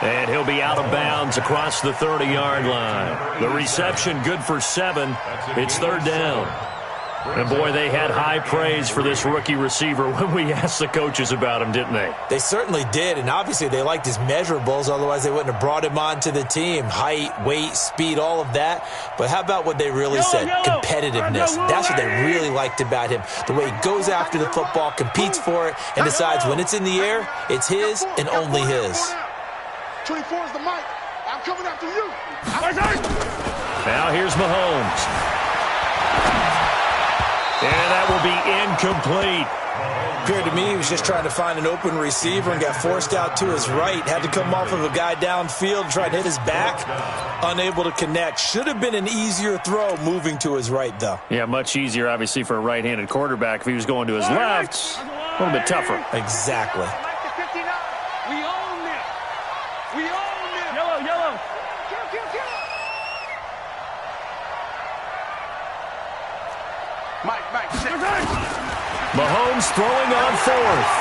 And he'll be out of bounds across the 30-yard line. The reception good for 7. It's 3rd down. And, boy, they had high praise for this rookie receiver when we asked the coaches about him, didn't they? They certainly did, and obviously they liked his measurables. Otherwise, they wouldn't have brought him onto the team. Height, weight, speed, all of that. But how about what they really said? Competitiveness. That's what they really liked about him. The way he goes after the football, competes for it, and decides when it's in the air, it's his and only his. 24 is the mic. I'm coming after you. Now here's Mahomes. And that will be incomplete. Appeared to me he was just trying to find an open receiver and got forced out to his right. Had to come off of a guy downfield, tried to hit his back. Unable to connect. Should have been an easier throw moving to his right, though. Yeah, much easier, obviously, for a right-handed quarterback. If he was going to his left, a little bit tougher. Exactly. We own this. We own this. Yellow, yellow. Kill, kill, kill. Mike, sit. Mahomes throwing on 4th.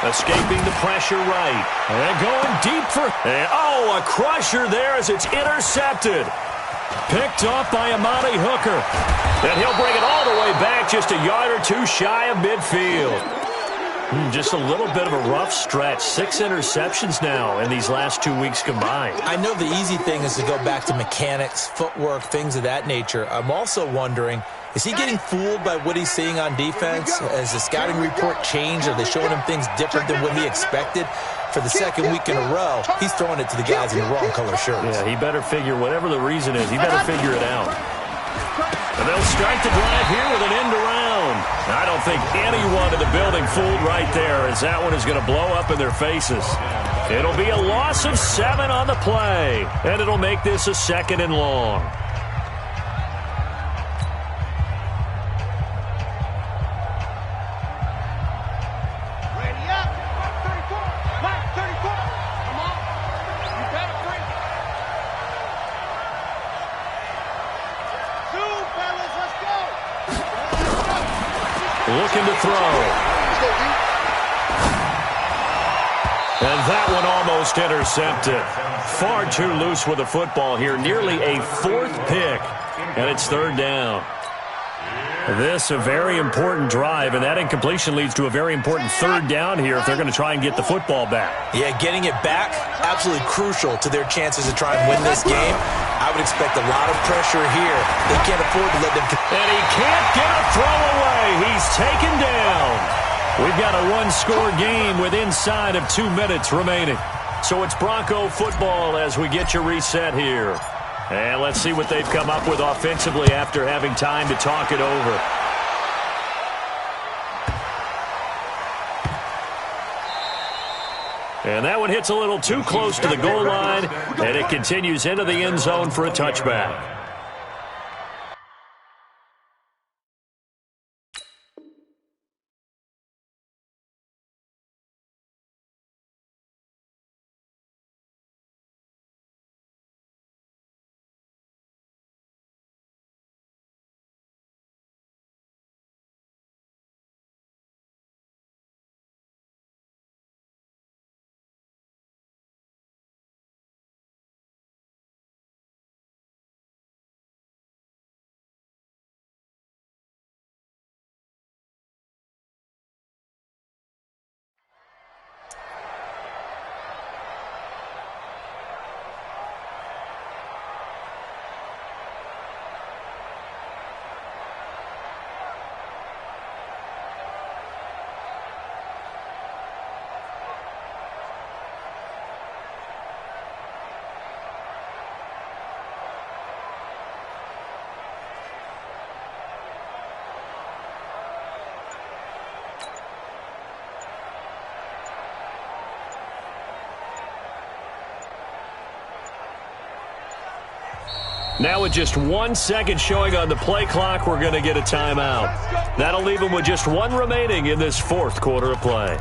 Escaping the pressure right. And going deep for... And, oh, a crusher there as it's intercepted. Picked off by Amani Hooker. And he'll bring it all the way back just a yard or two shy of midfield. Just a little bit of a rough stretch. 6 interceptions now in these last 2 weeks combined. I know the easy thing is to go back to mechanics, footwork, things of that nature. I'm also wondering, is he getting fooled by what he's seeing on defense? Has the scouting report changed? Are they showing him things different than what he expected? For the second week in a row, he's throwing it to the guys in the wrong color shirts. Yeah, he better figure, whatever the reason is, he better figure it out. And they'll start the drive here with an end around. I don't think anyone in the building fooled right there, as that one is going to blow up in their faces. It'll be a loss of 7 on the play, and it'll make this a 2nd and long. Looking to throw. And that one almost intercepted. Far too loose with the football here. Nearly a 4th pick. And it's 3rd down. This a very important drive, and that incompletion leads to a very important 3rd down here if they're going to try and get the football back. Yeah, getting it back, absolutely crucial to their chances to try and win this game. I would expect a lot of pressure here. They can't afford to let them... And he can't get a throw away. He's taken down. We've got a 1-score game with inside of 2 minutes remaining. So it's Bronco football as we get you reset here. And let's see what they've come up with offensively after having time to talk it over. And that one hits a little too close to the goal line, and it continues into the end zone for a touchback. Now with just 1 second showing on the play clock, we're going to get a timeout. That'll leave them with just 1 remaining in this 4th quarter of play.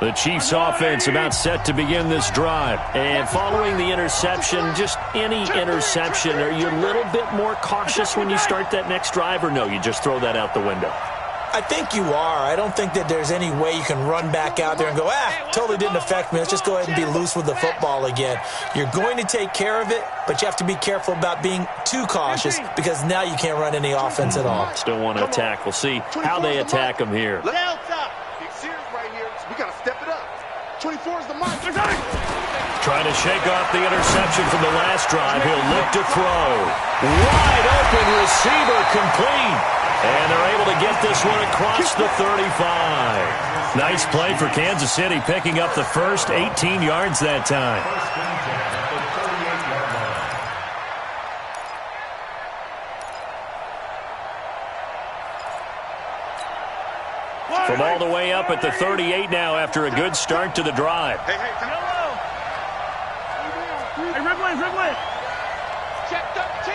The Chiefs offense about set to begin this drive. And following the interception, just any interception, are you a little bit more cautious when you start that next drive, or no, you just throw that out the window? I think you are. I don't think that there's any way you can run back out there and go, totally didn't affect me. Let's just go ahead and be loose with the football again. You're going to take care of it, but you have to be careful about being too cautious because now you can't run any offense at all. Still want to attack. We'll see how they attack them here. Delta. Big series right here. So we got to step it up. 24 is the mark. Trying to shake off the interception from the last drive. He'll look to throw. Wide open receiver complete. And they're able to get this one across the 35. Nice play for Kansas City, picking up the first 18 yards that time. From all the way up at the 38 now after a good start to the drive. Hey, Ridley. Check 13.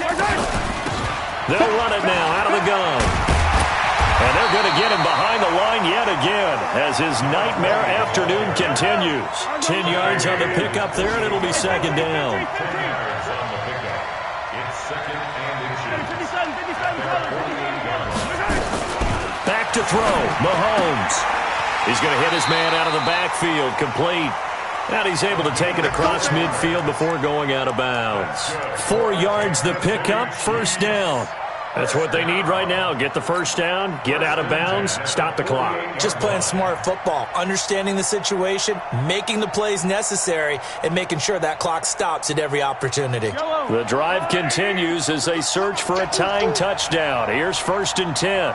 Check. They'll run it now out of the gun. And they're going to get him behind the line yet again as his nightmare afternoon continues. 10 yards on the pickup there, and it'll be 2nd down. It's 2nd and inches. to throw. Mahomes. He's going to hit his man out of the backfield. Complete. And he's able to take it across midfield before going out of bounds. 4 yards the pickup, first down. That's what they need right now. Get the first down, get out of bounds, stop the clock. Just playing smart football, understanding the situation, making the plays necessary, and making sure that clock stops at every opportunity. The drive continues as they search for a tying touchdown. Here's 1st and 10.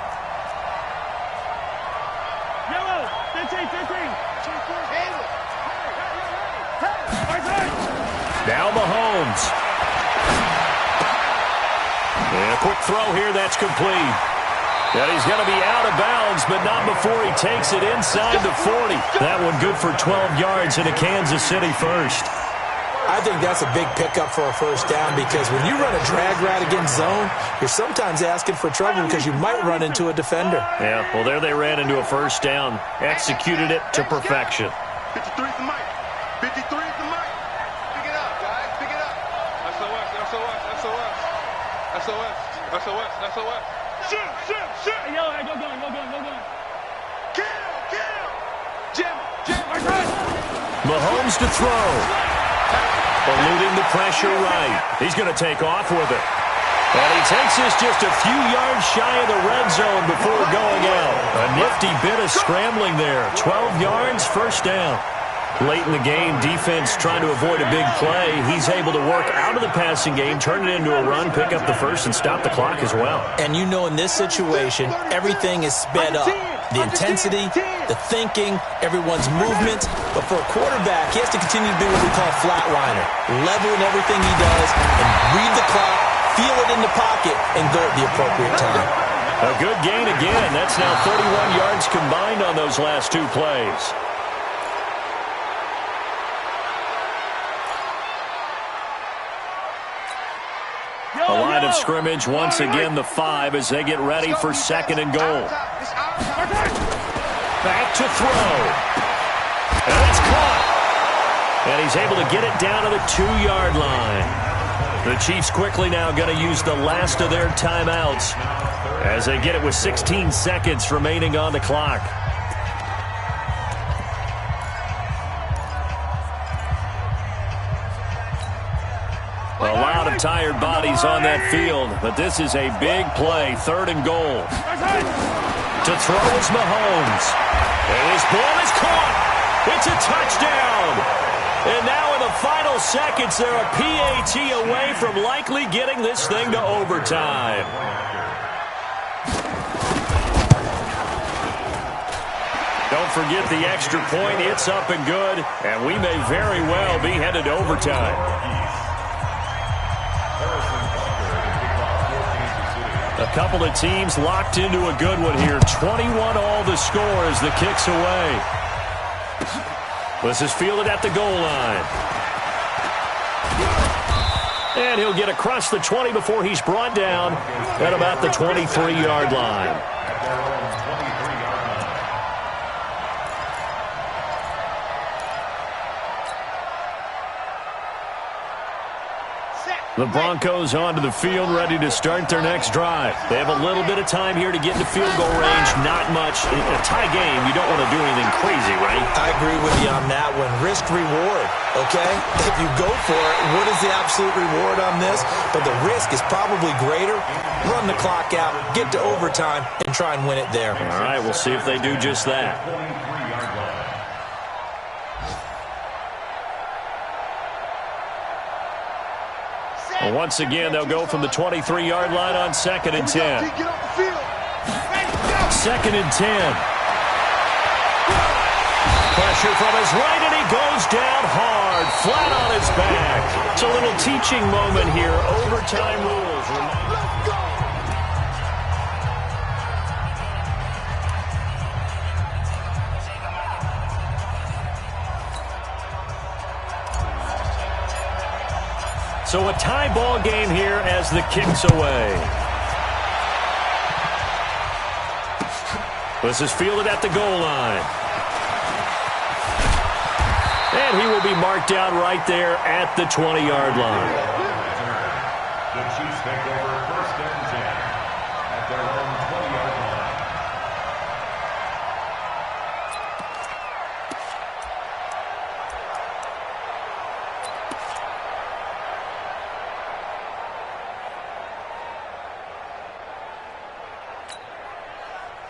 Now Mahomes. And a quick throw here, that's complete. And he's going to be out of bounds, but not before he takes it inside the 40. That one good for 12 yards in a Kansas City first. I think that's a big pickup for a first down because when you run a drag route against zone, you're sometimes asking for trouble because you might run into a defender. Yeah, well, there they ran into a first down. Executed it to perfection. 53 is the mic. 53 is the mic. Pick it up, guys. Pick it up. SOS, SOS, SOS. SOS, SOS, SOS. Shoot, shoot, shoot. Hey, yo, hey, go gun. Kill. Jim. Mahomes to throw. Eluding the pressure right. He's going to take off with it. And he takes this just a few yards shy of the red zone before going out. A nifty bit of scrambling there. 12 yards, first down. Late in the game, defense trying to avoid a big play. He's able to work out of the passing game, turn it into a run, pick up the first, and stop the clock as well. And you know in this situation, everything is sped up. The intensity, the thinking, everyone's movement. But for a quarterback, he has to continue to be what we call a flatliner. Level in everything he does and read the clock, feel it in the pocket, and go at the appropriate time. A good gain again. That's now 31 yards combined on those last 2 plays. A line of scrimmage once again, the 5 as they get ready for 2nd and goal. Back to throw. And it's caught. And he's able to get it down to the 2-yard line. The Chiefs quickly now going to use the last of their timeouts as they get it with 16 seconds remaining on the clock. A lot of tired bodies on that field, but this is a big play, 3rd and goal. To throw is Mahomes. And his ball is caught. It's a touchdown. And now in the final seconds, they're a PAT away from likely getting this thing to overtime. Don't forget the extra point. It's up and good, and we may very well be headed to overtime. A couple of teams locked into a good one here. 21 all the score as the kick's away. This is fielded at the goal line. And he'll get across the 20 before he's brought down at about the 23-yard line. The Broncos onto the field, ready to start their next drive. They have a little bit of time here to get into field goal range. Not much. In a tie game, you don't want to do anything crazy, right? I agree with you on that one. Risk-reward, okay? If you go for it, what is the absolute reward on this? But the risk is probably greater. Run the clock out, get to overtime, and try and win it there. All right, we'll see if they do just that. Well, once again, they'll go from the 23-yard line on 2nd and 10. 2nd and 10. Pressure from his right, and he goes down hard, flat on his back. It's a little teaching moment here. Overtime rules. So a tie ball game here as the kick's away. This is fielded at the goal line. And he will be marked down right there at the 20-yard line. The Chiefs take over 1st and 10 at their own 20-yard line.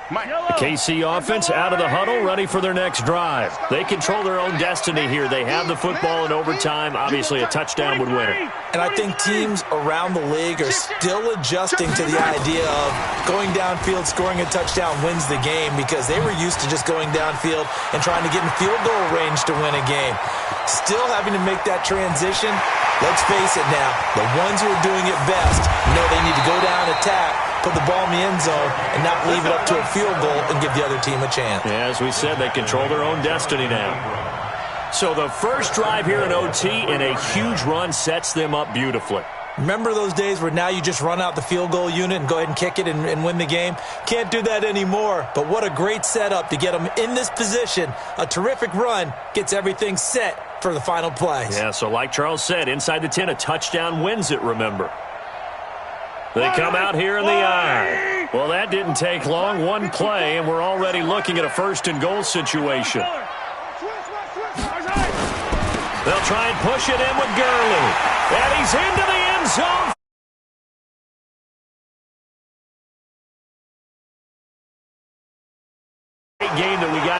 The KC offense out of the huddle, ready for their next drive. They control their own destiny here. They have the football in overtime. Obviously, a touchdown would win it. And I think teams around the league are still adjusting to the idea of going downfield, scoring a touchdown wins the game, because they were used to just going downfield and trying to get in field goal range to win a game. Still having to make that transition. Let's face it now, the ones who are doing it best know they need to go down, attack, put the ball in the end zone, and not leave it up to a field goal and give the other team a chance. Yeah, as we said, they control their own destiny now. So the first drive here in OT and a huge run sets them up beautifully. Remember those days where now you just run out the field goal unit and go ahead and kick it and win the game? Can't do that anymore. But what a great setup to get them in this position. A terrific run gets everything set for the final play. Yeah, so like Charles said, inside the 10, a touchdown wins it, remember. They come out here in the eye. Well, that didn't take long. One play, and we're already looking at a first-and-goal situation. They'll try and push it in with Gurley. And he's into the end zone. Great game that we got